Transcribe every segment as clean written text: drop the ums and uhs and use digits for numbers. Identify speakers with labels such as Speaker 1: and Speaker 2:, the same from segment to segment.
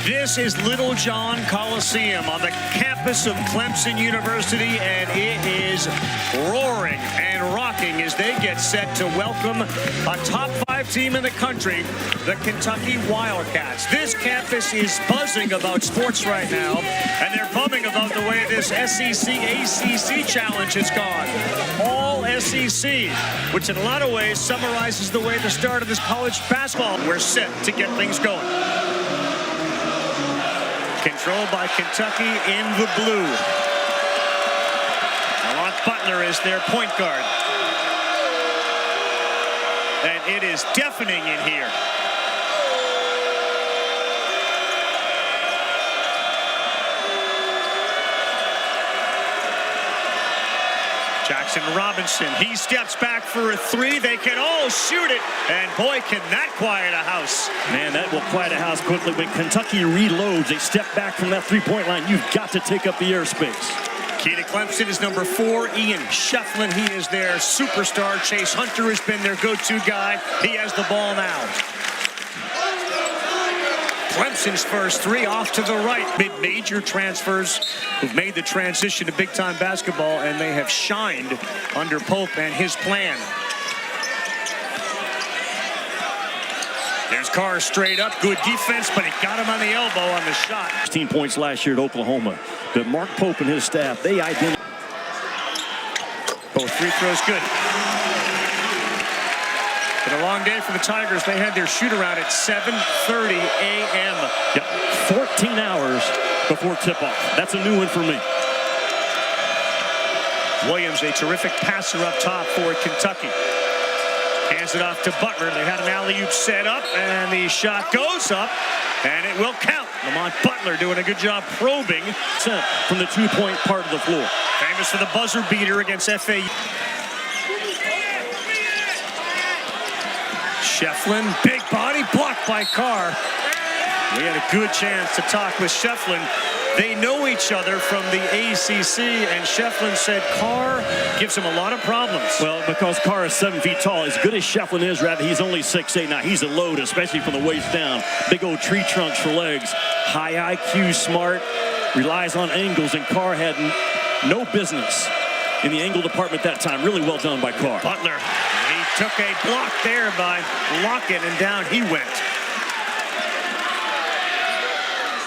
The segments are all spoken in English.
Speaker 1: This is Little John Coliseum on the campus of Clemson University, and it is roaring and rocking as they get set to welcome a top 5 team in the country, the Kentucky Wildcats. This campus is buzzing about sports right now, and they're bumming about the way this SEC-ACC challenge has gone. All SEC, which in a lot of ways summarizes the way the start of this college basketball. We're set to get things going. Controlled by Kentucky in the blue. Butler is their point guard. And it is deafening in here. Jackson Robinson, he steps back for a 3. They can all shoot it, and boy, can that quiet a house.
Speaker 2: Man, that will quiet a house quickly. When Kentucky reloads, they step back from that three-point line. You've got to take up the airspace.
Speaker 1: Key to Clemson is number 4, Ian Shefflin. He is their superstar. Chase Hunter has been their go-to guy. He has the ball now. Clemson's first 3 off to the right. Major transfers who've made the transition to big-time basketball, and they have shined under Pope and his plan. There's Carr straight up. Good defense, but it got him on the elbow on the shot.
Speaker 2: 16 points last year at Oklahoma. But Mark Pope and his staff, they identify.
Speaker 1: Both free throws good. Been a long day for the Tigers. They had their shoot-around at 7:30 a.m.
Speaker 2: Yep, 14 hours before tip-off. That's a new one for me.
Speaker 1: Williams, a terrific passer up top for Kentucky. Hands it off to Butler. They had an alley-oop set up, and the shot goes up, and it will count. Lamont Butler doing a good job probing.
Speaker 2: From the two-point part of the floor.
Speaker 1: Famous for the buzzer beater against FAU. Shefflin, big body, blocked by Carr. We had a good chance to talk with Shefflin. They know each other from the ACC, and Shefflin said Carr gives him a lot of problems.
Speaker 2: Well, because Carr is 7 feet tall, as good as Shefflin is, rather, he's only 6'8". Now, he's a load, especially from the waist down. Big old tree trunks for legs. High IQ, smart, relies on angles, and Carr had no business in the angle department that time. Really well done by Carr.
Speaker 1: Butler, he took a block there by Lockett, and down he went.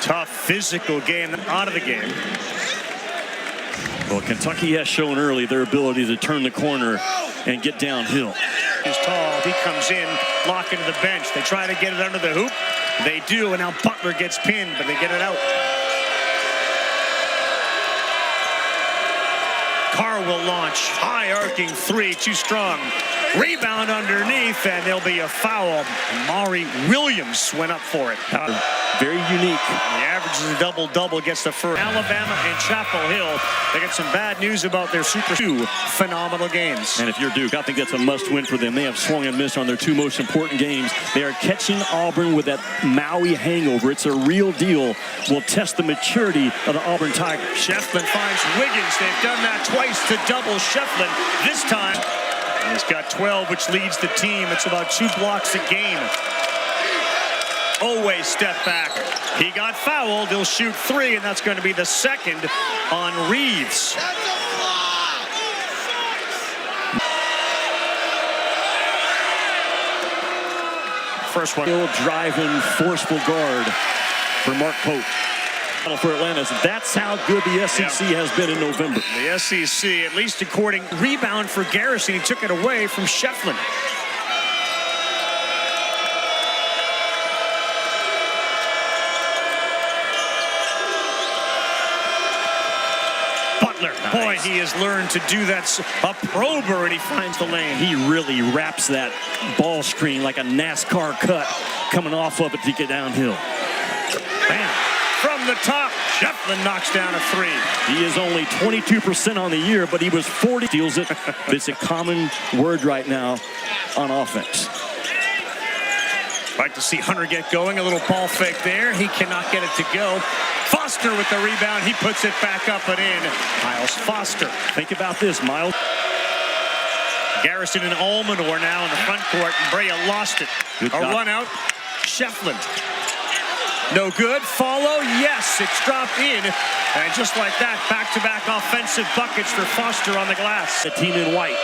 Speaker 1: Tough physical game out of the game.
Speaker 2: Well, Kentucky has shown early their ability to turn the corner and get downhill.
Speaker 1: He's tall. He comes in, Lockett to the bench. They try to get it under the hoop. They do, and now Butler gets pinned, but they get it out. Carr will launch. High arcing 3, too strong. Rebound underneath, and there'll be a foul. Maury Williams went up for it.
Speaker 2: Very unique.
Speaker 1: He averages a double-double, gets the first. Alabama and Chapel Hill. They got some bad news about their Super 2 phenomenal games.
Speaker 2: And if you're Duke, I think that's a must-win for them. They have swung and missed on their 2 most important games. They are catching Auburn with that Maui hangover. It's a real deal. Will test the maturity of the Auburn Tigers.
Speaker 1: Shefflin finds Wiggins. They've done that twice to double Shefflin. This time, he's got 12, which leads the team. It's about 2 blocks a game. Always step back. He got fouled. He'll shoot 3, and that's going to be the second on Reeves. First one.
Speaker 2: Driving, forceful guard for Mark Pope. For Atlanta, that's how good the SEC has been in November.
Speaker 1: The SEC, at least according, rebound for Garrison. He took it away from Shefflin. Butler, nice. Boy, he has learned to do that. A prober, and he finds the lane.
Speaker 2: He really wraps that ball screen like a NASCAR cut coming off of it to get downhill.
Speaker 1: Bam. From the top, Shefflin knocks down a 3.
Speaker 2: He is only 22% on the year, but he was 40. Steals it. It's a common word right now on offense.
Speaker 1: Like to see Hunter get going. A little ball fake there. He cannot get it to go. Foster with the rebound. He puts it back up and in. Miles Foster.
Speaker 2: Think about this, Miles.
Speaker 1: Garrison and Almanor now in the front court, and Brea lost it.
Speaker 2: Good
Speaker 1: a
Speaker 2: job.
Speaker 1: run out. Shefflin. No good. Follow. Yes, it's dropped in. And just like that, back-to-back offensive buckets for Foster on the glass.
Speaker 2: The team in white.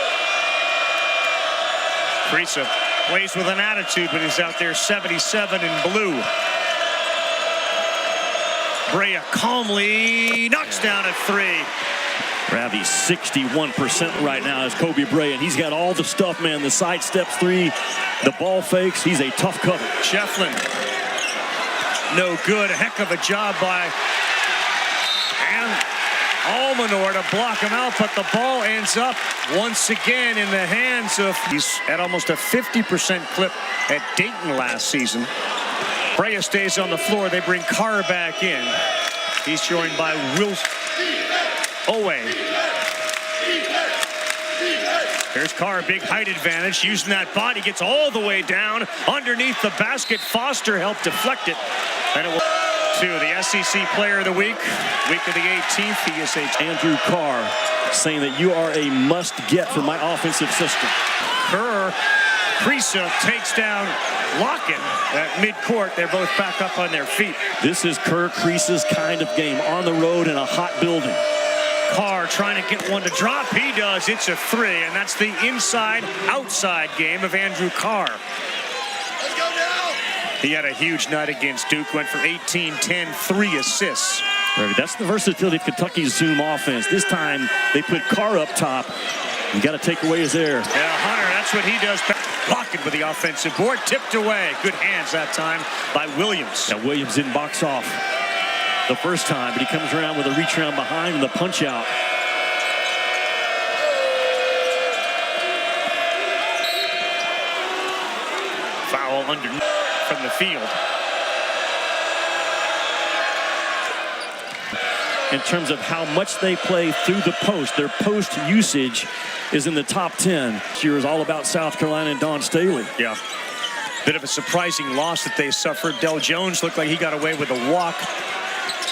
Speaker 1: Kriisa plays with an attitude when he's out there, 77 in blue. Brea calmly knocks down at 3.
Speaker 2: Ravi 61% right now is Kobe Brea, and he's got all the stuff, man. The side steps 3, the ball fakes. He's a tough cover.
Speaker 1: Shefflin, no good. A heck of a job by Almanor to block him out, but the ball ends up once again in the hands of, he's at almost a 50% clip at Dayton last season. Brea stays on the floor. They bring Carr back in. He's joined by Owe. Here's Carr, big height advantage, using that body, gets all the way down underneath the basket. Foster helped deflect it, and it will to the SEC Player of the Week of the 18th. He is
Speaker 2: Andrew Carr saying that you are a must-get for my offensive system.
Speaker 1: Kriisa takes down Locken at midcourt. They're both back up on their feet.
Speaker 2: This is Kriisa's kind of game, on the road in a hot building.
Speaker 1: Carr trying to get one to drop. He does. It's a 3, and that's the inside-outside game of Andrew Carr.
Speaker 3: Let's go now.
Speaker 1: He had a huge night against Duke. Went for 18, 10, 3 assists.
Speaker 2: That's the versatility of Kentucky's Zoom offense. This time they put Carr up top. You got to take away his air.
Speaker 1: Yeah, Hunter, that's what he does. Locken with the offensive board, tipped away. Good hands that time by Williams.
Speaker 2: Now Williams didn't box off the first time, but he comes around with a reach around behind and the punch out.
Speaker 1: Foul underneath from the field.
Speaker 2: In terms of how much they play through the post, their post usage is in the top 10. This year is all about South Carolina and Dawn Staley.
Speaker 1: Yeah. Bit of a surprising loss that they suffered. Del Jones looked like he got away with a walk.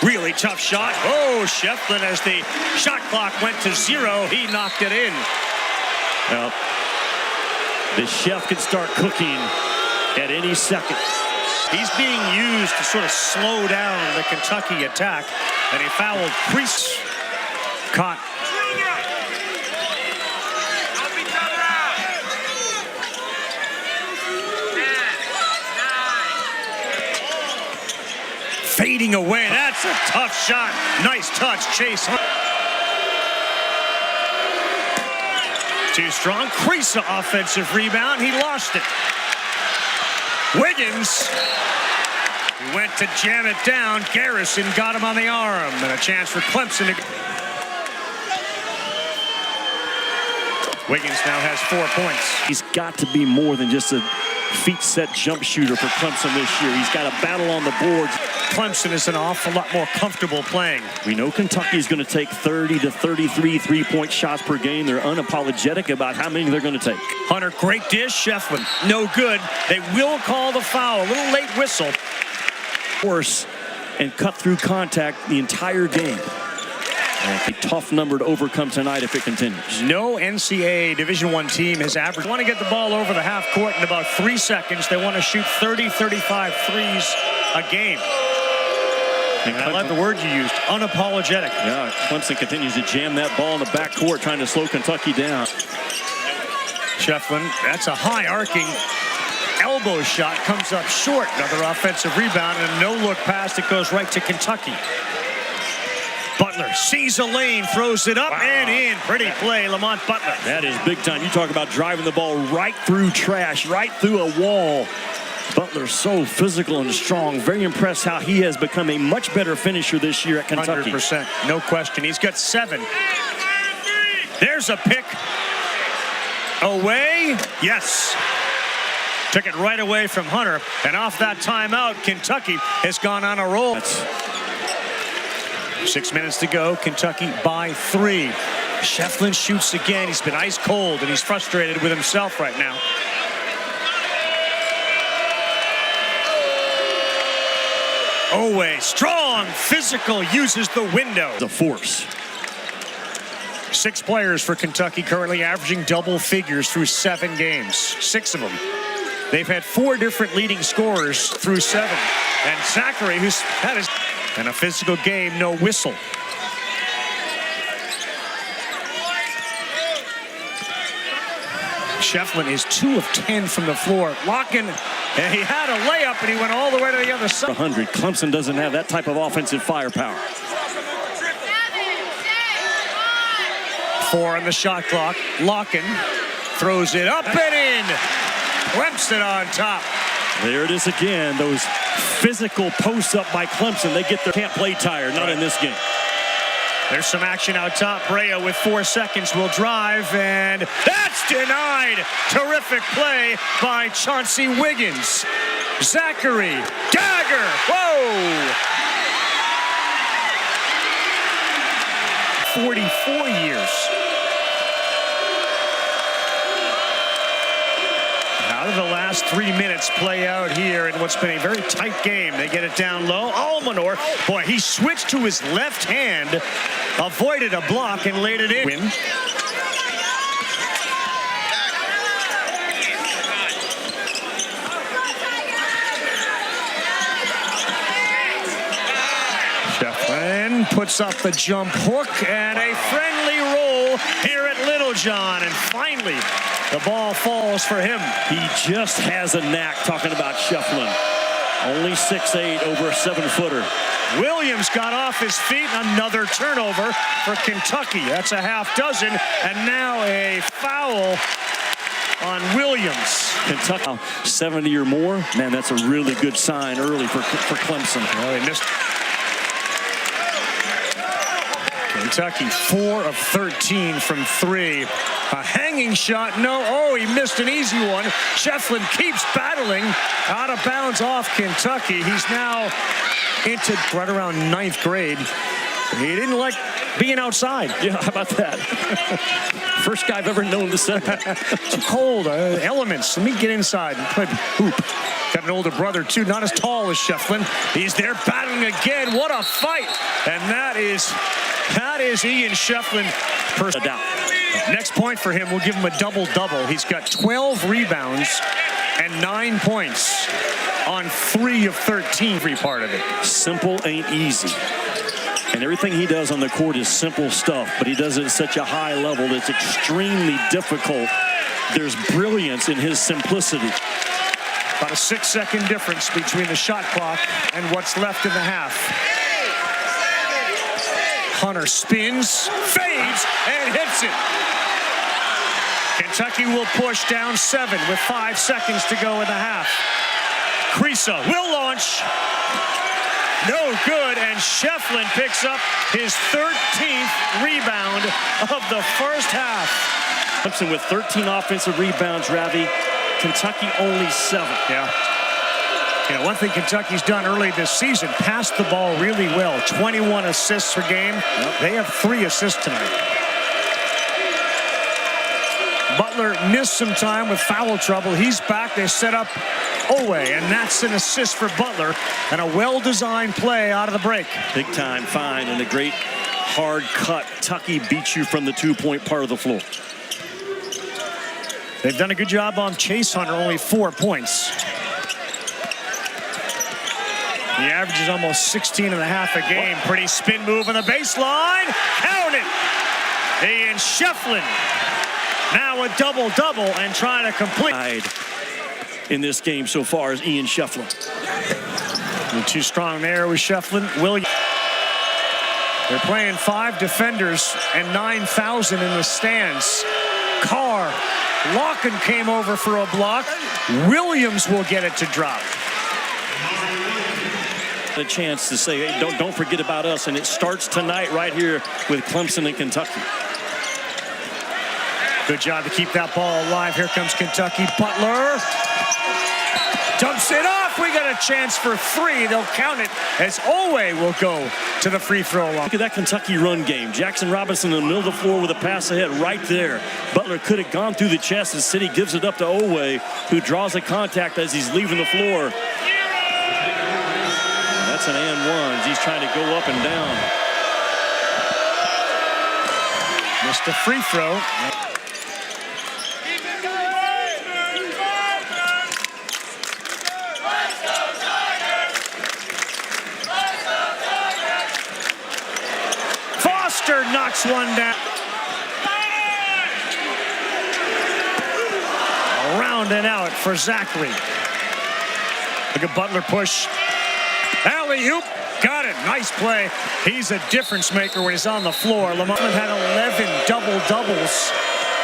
Speaker 1: Really tough shot. Oh, Shefflin, as the shot clock went to 0, he knocked it in.
Speaker 2: Well, the chef can start cooking at any second.
Speaker 1: He's being used to sort of slow down the Kentucky attack, and he fouled Kriisa. Caught. Fading away. That's a tough shot. Nice touch, Chase Hunt. Too strong. Kriisa offensive rebound. He lost it. Wiggins. He went to jam it down. Garrison got him on the arm. And a chance for Clemson to... Wiggins now has 4 points.
Speaker 2: He's got to be more than just a feet set jump shooter for Clemson this year. He's got a battle on the boards.
Speaker 1: Clemson is an awful lot more comfortable playing.
Speaker 2: We know Kentucky's going to take 30 to 33 three-point shots per game. They're unapologetic about how many they're going to take.
Speaker 1: Hunter, great dish. Shefflin, no good. They will call the foul. A little late whistle.
Speaker 2: Force and cut through contact the entire game. A tough number to overcome tonight if it continues.
Speaker 1: No NCAA Division I team has averaged. They want to get the ball over the half court in about 3 seconds. They want to shoot 30, 35 threes a game. And I love the word you used, unapologetic.
Speaker 2: Yeah, Clemson continues to jam that ball in the backcourt, trying to slow Kentucky down.
Speaker 1: Shefflin, that's a high arcing elbow shot, comes up short. Another offensive rebound and a no-look pass that goes right to Kentucky. Butler sees a lane, throws it up and in. Pretty play, Lamont Butler.
Speaker 2: That is big time. You talk about driving the ball right through trash, right through a wall. Butler so physical and strong. Very impressed how he has become a much better finisher this year at Kentucky.
Speaker 1: 100%, no question. He's got 7. There's a pick. Away, yes. Took it right away from Hunter. And off that timeout, Kentucky has gone on a roll. 6 minutes to go. Kentucky by 3. Shefflin shoots again. He's been ice cold and he's frustrated with himself right now. Owe, strong, physical, uses the window.
Speaker 2: The force.
Speaker 1: 6 players for Kentucky currently averaging double figures through 7 games. 6 of them. They've had 4 different leading scorers through 7. And Zachary, who's had his in a physical game, no whistle. Shefflin is 2 of 10 from the floor. Locking, and he had a layup, and he went all the way to the other side.
Speaker 2: 100. Clemson doesn't have that type of offensive firepower.
Speaker 1: 4 on the shot clock. Locking throws it up and in. Clemson on top.
Speaker 2: There it is again. Those physical posts up by Clemson. They get their can't play tired. Not in this game.
Speaker 1: There's some action out top. Brea with 4 seconds will drive, and that's denied. Terrific play by Chauncey Wiggins. Zachary, dagger, whoa! 44 years. How did the last 3 minutes play out here in what's been a very tight game? They get it down low. Almanor, boy, he switched to his left hand, avoided a block, and laid it in. Win. Shefflin puts up the jump hook, and a friendly roll here at Littlejohn, and finally the ball falls for him.
Speaker 2: He just has a knack, talking about Shefflin. Only 6'8", over a 7-footer.
Speaker 1: Williams got off his feet. Another turnover for Kentucky. That's a half dozen, and now a foul on Williams.
Speaker 2: Kentucky 70 or more. Man, that's a really good sign early for Clemson.
Speaker 1: Well, they missed. Kentucky 4 of 13 from 3. A hanging shot, no. Oh, he missed an easy one. Shefflin keeps battling. Out of bounds off Kentucky. He's now into right around 9th grade. He didn't like being outside.
Speaker 2: Yeah, how about that? First guy I've ever known to say that.
Speaker 1: Too cold. Elements. Let me get inside and play hoop. Got an older brother, too. Not as tall as Shefflin. He's there battling again. What a fight. And that is Ian Shefflin. First down. Next point for him will give him a double-double. He's got 12 rebounds and 9 points on 3 of 13. Every part of it.
Speaker 2: Simple ain't easy. And everything he does on the court is simple stuff, but he does it at such a high level that it's extremely difficult. There's brilliance in his simplicity.
Speaker 1: About a 6-second difference between the shot clock and what's left in the half. Hunter spins, fades, and hits it. Kentucky will push down 7 with 5 seconds to go in the half. Kriisa will launch. No good, and Shefflin picks up his 13th rebound of the first half.
Speaker 2: Clemson with 13 offensive rebounds, Ravi. Kentucky only 7.
Speaker 1: Yeah. You know, one thing Kentucky's done early this season, passed the ball really well. 21 assists per game. Yep. They have 3 assists tonight. Butler missed some time with foul trouble. He's back. They set up Owe, and that's an assist for Butler, and a well-designed play out of the break.
Speaker 2: Big time find and a great hard cut. Kentucky beats you from the 2-point part of the floor.
Speaker 1: They've done a good job on Chase Hunter, only 4 points. The average is almost 16 and a half a game. Pretty spin move on the baseline. Count it. Ian Shefflin. Now a double-double and trying to complete.
Speaker 2: In this game so far is Ian Shefflin.
Speaker 1: Too strong there with Shefflin. Williams. They're playing 5 defenders and 9,000 in the stands. Carr. Lockin came over for a block. Williams will get it to drop.
Speaker 2: A chance to say, hey, don't forget about us, and it starts tonight right here with Clemson and Kentucky.
Speaker 1: Good job to keep that ball alive. Here comes Kentucky. Butler dumps it off. We got a chance for 3. They'll count it as Owe will go to the free throw line.
Speaker 2: Look at that Kentucky run game. Jackson Robinson in the middle of the floor with a pass ahead right there. Butler could have gone through the chest, and City gives it up to Owe, who draws a contact as he's leaving the floor. That's an and one. He's trying to go up and down.
Speaker 1: Missed a free throw. knocks one down. Around and out for Zachary. Look at Butler push. Alley-oop. Got it. Nice play. He's a difference maker when he's on the floor. Lamont had 11 double-doubles.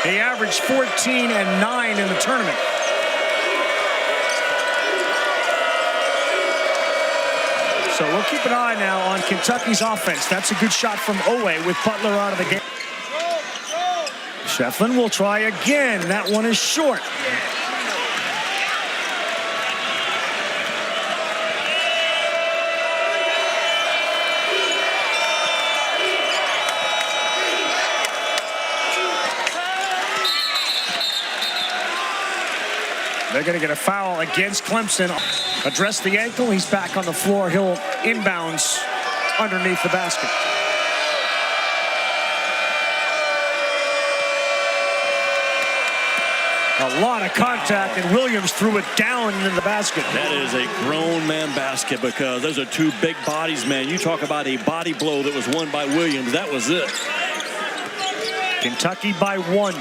Speaker 1: He averaged 14 and 9 in the tournament. So we'll keep an eye now on Kentucky's offense. That's a good shot from Owe with Butler out of the game. Shefflin will try again. That one is short. They're going to get a foul against Clemson. Address the ankle. He's back on the floor. He'll inbounds underneath the basket. A lot of contact, and Williams threw it down in the basket.
Speaker 2: That is a grown man basket because those are two big bodies, man. You talk about a body blow that was won by Williams. That was it.
Speaker 1: Kentucky by 1.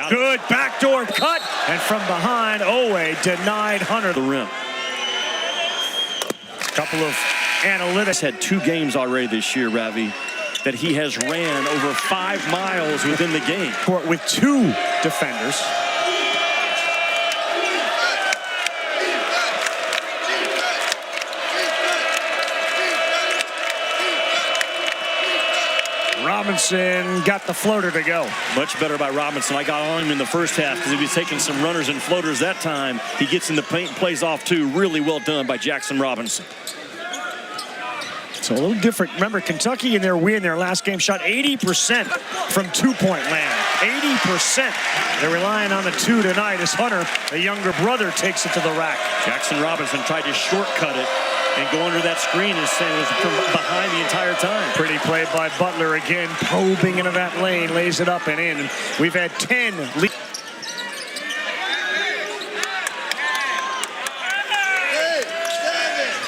Speaker 1: Good backdoor cut, and from behind, Owe denied Hunter
Speaker 2: the rim.
Speaker 1: Couple of analytics.
Speaker 2: Had 2 games already this year, Ravi, that he has ran over 5 miles within the game.
Speaker 1: With 2 defenders. Robinson got the floater to go.
Speaker 2: Much better by Robinson. I got on him in the first half because he was taking some runners and floaters that time. He gets in the paint and plays off too. Really well done by Jackson Robinson.
Speaker 1: So a little different. Remember, Kentucky in their win, their last game, shot 80% from 2-point land. 80%. They're relying on the 2 tonight as Hunter, the younger brother, takes it to the rack.
Speaker 2: Jackson Robinson tried to shortcut it and go under that screen and Sam was from behind the entire time.
Speaker 1: Pretty play by Butler again, probing into that lane, lays it up and in. We've had 10 lead.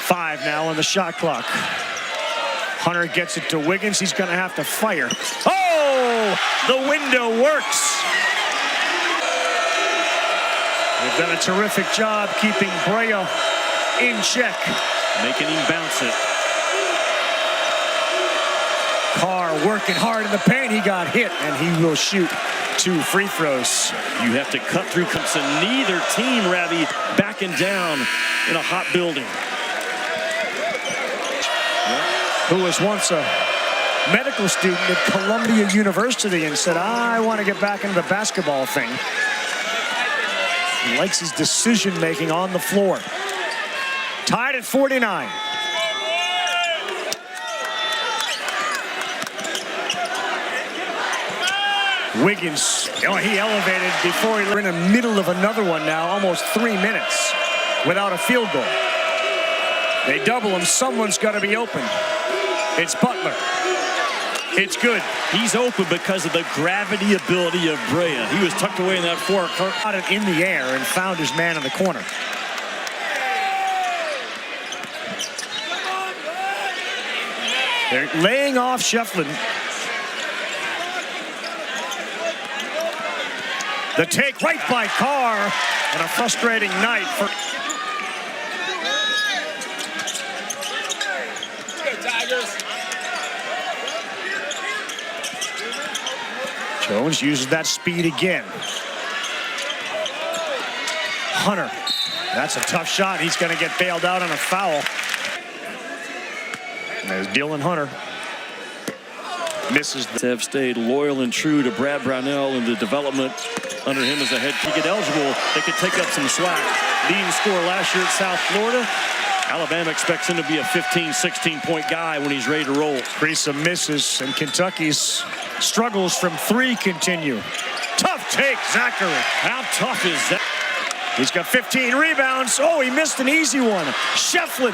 Speaker 1: Five now on the shot clock. Hunter gets it to Wiggins. He's going to have to fire. Oh, the window works. They've done a terrific job keeping Brea in check.
Speaker 2: Making him bounce it.
Speaker 1: Carr working hard in the paint. He got hit, and he will shoot 2 free throws.
Speaker 2: You have to cut through Clemson. Neither team, Ravi, backing down in a hot building.
Speaker 1: Who was once a medical student at Columbia University and said, I want to get back into the basketball thing. He likes his decision-making on the floor. Tied at 49. Wiggins, he elevated before we're in the middle of another one now, almost 3 minutes without a field goal. They double him, someone's got to be open. It's Butler. It's good.
Speaker 2: He's open because of the gravity ability of Brea. He was tucked away in that four.
Speaker 1: Caught it in the air and found his man in the corner. They're laying off Shefflin. The take right by Carr, and a frustrating night for... Jones uses that speed again. Hunter, that's a tough shot. He's going to get bailed out on a foul. There's Dylan Hunter. Misses.
Speaker 2: Have stayed loyal and true to Brad Brownell and the development under him as a head coach. Get eligible, they could take up some slack. Leading scorer last year at South Florida. Alabama expects him to be a 15, 16-point guy when he's ready to roll.
Speaker 1: Crease misses, and Kentucky's struggles from 3 continue. Tough take, Zachary.
Speaker 2: How tough is that?
Speaker 1: He's got 15 rebounds. Oh, he missed an easy one. Shefflin,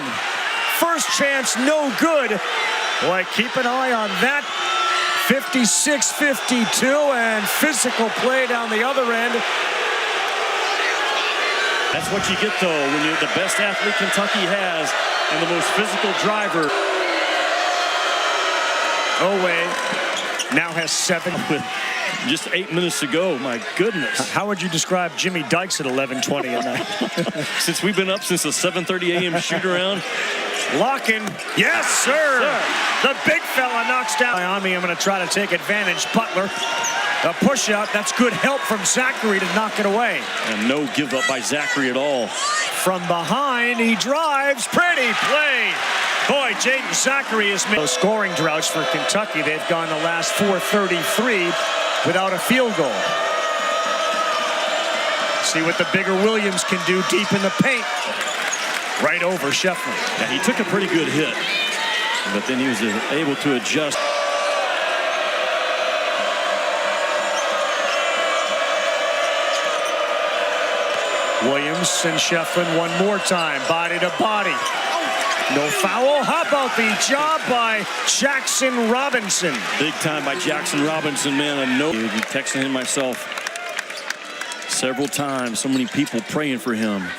Speaker 1: first chance, no good. Boy, keep an eye on that. 56-52, and physical play down the other end.
Speaker 2: That's what you get, though, when you're the best athlete Kentucky has and the most physical driver.
Speaker 1: Owe now has 7.
Speaker 2: With just 8 minutes to go. My goodness.
Speaker 1: How would you describe Jimmy Dykes at 11:20 at night?
Speaker 2: Since we've been up since the 7:30 a.m. shoot around.
Speaker 1: Locking. Yes, sir. The big fella knocks down on me. I'm going to try to take advantage. Butler. A push out. That's good help from Zachary to knock it away.
Speaker 2: And no give up by Zachary at all.
Speaker 1: From behind, he drives. Pretty play. Boy, Jaden Zachary has made those scoring droughts for Kentucky. They've gone the last 4:33 without a field goal. See what the bigger Williams can do deep in the paint. Right over Shefflin.
Speaker 2: Yeah, he took a pretty good hit, but then he was able to adjust.
Speaker 1: Williams and Shefflin one more time, body to body. No foul. How about the job by Jackson Robinson?
Speaker 2: Big time by Jackson Robinson, man. I know. I've been texting him myself several times. So many people praying for him.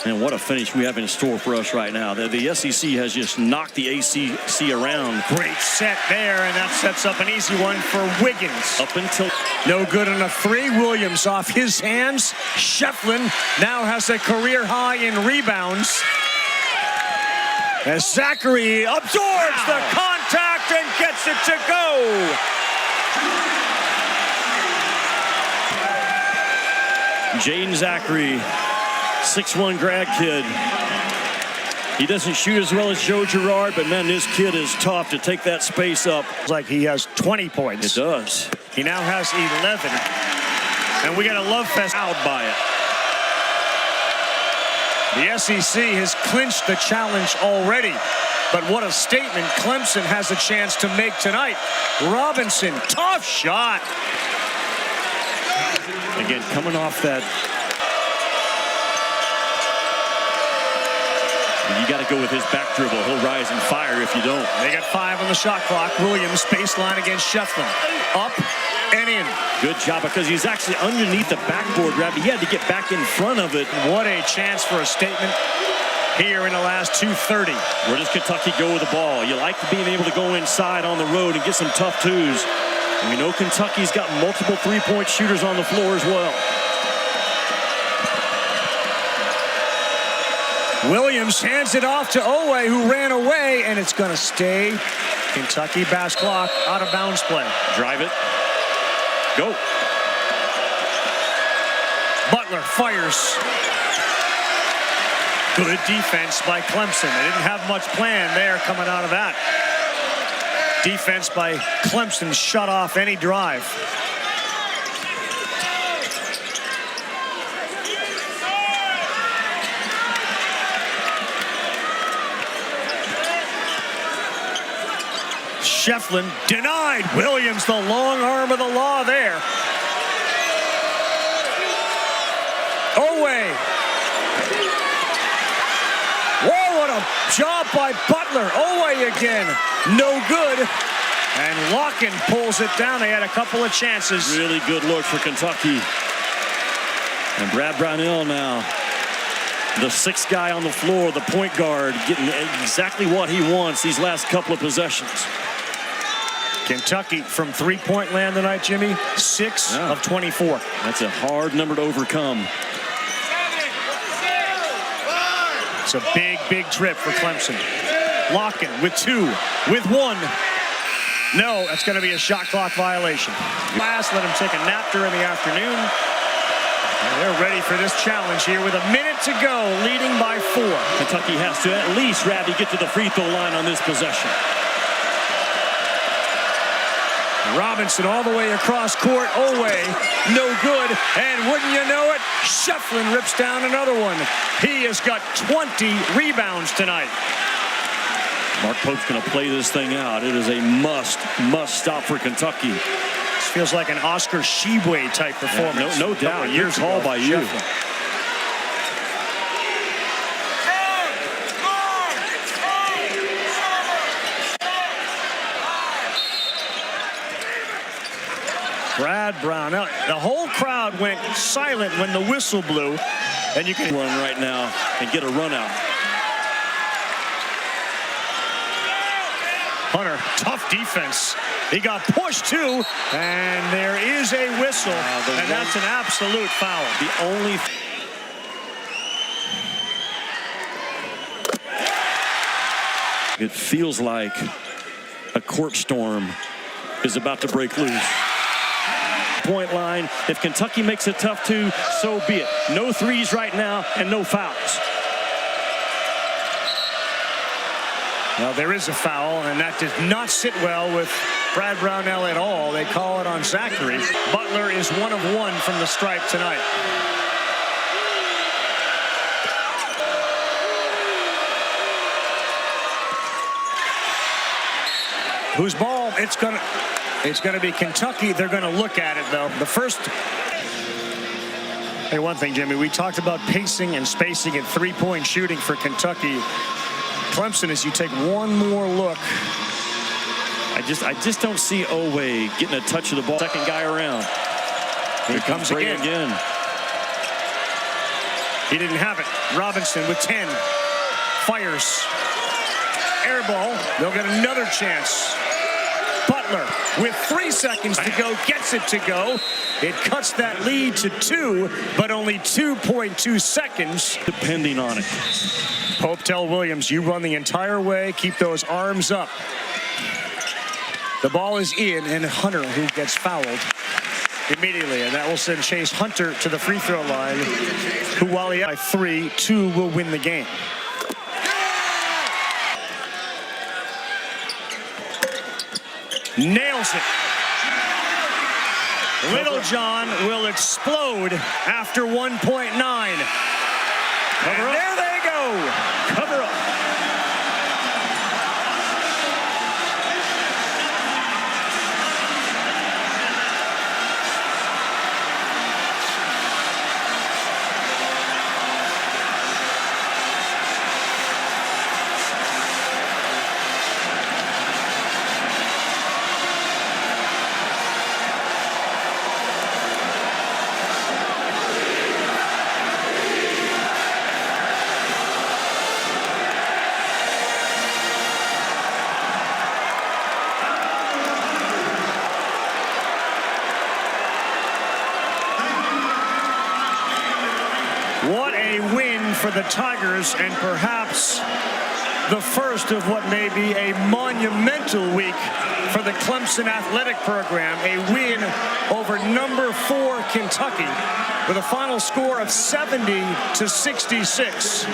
Speaker 2: And what a finish we have in store for us right now. The SEC has just knocked the ACC around.
Speaker 1: Great set there, and that sets up an easy one for Wiggins.
Speaker 2: Up until
Speaker 1: no good on a 3. Williams off his hands. Shefflin now has a career high in rebounds. As Zachary absorbs the contact and gets it to go.
Speaker 2: Jaden Zachary, 6'1" grad kid. He doesn't shoot as well as Joe Girard, but man, this kid is tough to take that space up.
Speaker 1: It's like he has 20 points.
Speaker 2: It does.
Speaker 1: He now has 11. And we got a love fest
Speaker 2: Out by it.
Speaker 1: The SEC has clinched the challenge already. But what a statement Clemson has a chance to make tonight. Robinson, tough shot.
Speaker 2: Again, coming off that. You got to go with his back dribble. He'll rise and fire if you don't.
Speaker 1: They got 5 on the shot clock. Williams baseline against Shefflin. Up and in.
Speaker 2: Good job because he's actually underneath the backboard, Rabbi. He had to get back in front of it.
Speaker 1: What a chance for a statement here in the last 2:30.
Speaker 2: Where does Kentucky go with the ball? You like being able to go inside on the road and get some tough twos. And we know Kentucky's got multiple three-point shooters on the floor as well.
Speaker 1: Williams hands it off to Owe, who ran away, and it's going to stay. Kentucky bass clock, out of bounds play.
Speaker 2: Drive it. Go.
Speaker 1: Butler fires. Good defense by Clemson. They didn't have much plan there coming out of that. Defense by Clemson shut off any drive. Shefflin denied. Williams, the long arm of the law there. Owe. Whoa, what a job by Butler. Owe again. No good. And Lockin pulls it down. They had a couple of chances.
Speaker 2: Really good look for Kentucky. And Brad Brownell now, the 6th guy on the floor, the point guard, getting exactly what he wants these last couple of possessions.
Speaker 1: Kentucky from three-point land tonight, Jimmy. 6 of 24.
Speaker 2: That's a hard number to overcome.
Speaker 1: It's a big, big trip for Clemson. Lockin with 2, with 1. No, that's going to be a shot clock violation. Last, let him take a nap during the afternoon. And they're ready for this challenge here with a minute to go, leading by 4.
Speaker 2: Kentucky has to at least, Rabbi, get to the free throw line on this possession.
Speaker 1: Robinson all the way across court. Owe, no good. And wouldn't you know it, Shefflin rips down another one. He has got 20 rebounds tonight.
Speaker 2: Mark Pope's going to play this thing out. It is a must stop for Kentucky.
Speaker 1: This feels like an Oscar Tshiebwe type performance.
Speaker 2: Yeah, no doubt. Years call by you.
Speaker 1: Shefflin. Brad Brownell. The whole crowd went silent when the whistle blew. And you can
Speaker 2: run right now and get a run out.
Speaker 1: Hunter, tough defense. He got pushed too, and there is a whistle, and that's an absolute foul.
Speaker 2: The only it feels like a court storm is about to break loose. Point line. If Kentucky makes it tough too, so be it. No threes right now and no fouls.
Speaker 1: Well, there is a foul, and that did not sit well with Brad Brownell at all. They call it on Zachary. Butler is 1 of 1 from the stripe tonight. Whose ball? It's gonna be Kentucky. They're gonna look at it though. The first. Hey, one thing, Jimmy. We talked about pacing and spacing and three-point shooting for Kentucky. Clemson, as you take one more look.
Speaker 2: I just don't see Owe getting a touch of the ball. Second guy around.
Speaker 1: Here comes again. He didn't have it. Robinson with 10. Fires. Air ball. They'll get another chance. Butler with 3 seconds to go gets it to go. It cuts that lead to 2, but only 2.2 seconds.
Speaker 2: Depending on it.
Speaker 1: Pope, tell Williams, you run the entire way. Keep those arms up. The ball is in, and Hunter, who gets fouled immediately, and that will send Chase Hunter to the free throw line, who, while he by 3, 2 will win the game. Nails it. Little John will explode after 1.9.
Speaker 2: Cover up.
Speaker 1: There they go.
Speaker 2: Cover up.
Speaker 1: What a win for the Tigers, and perhaps the first of what may be a monumental week for the Clemson athletic program. A win over number 4 Kentucky with a final score of 70-66.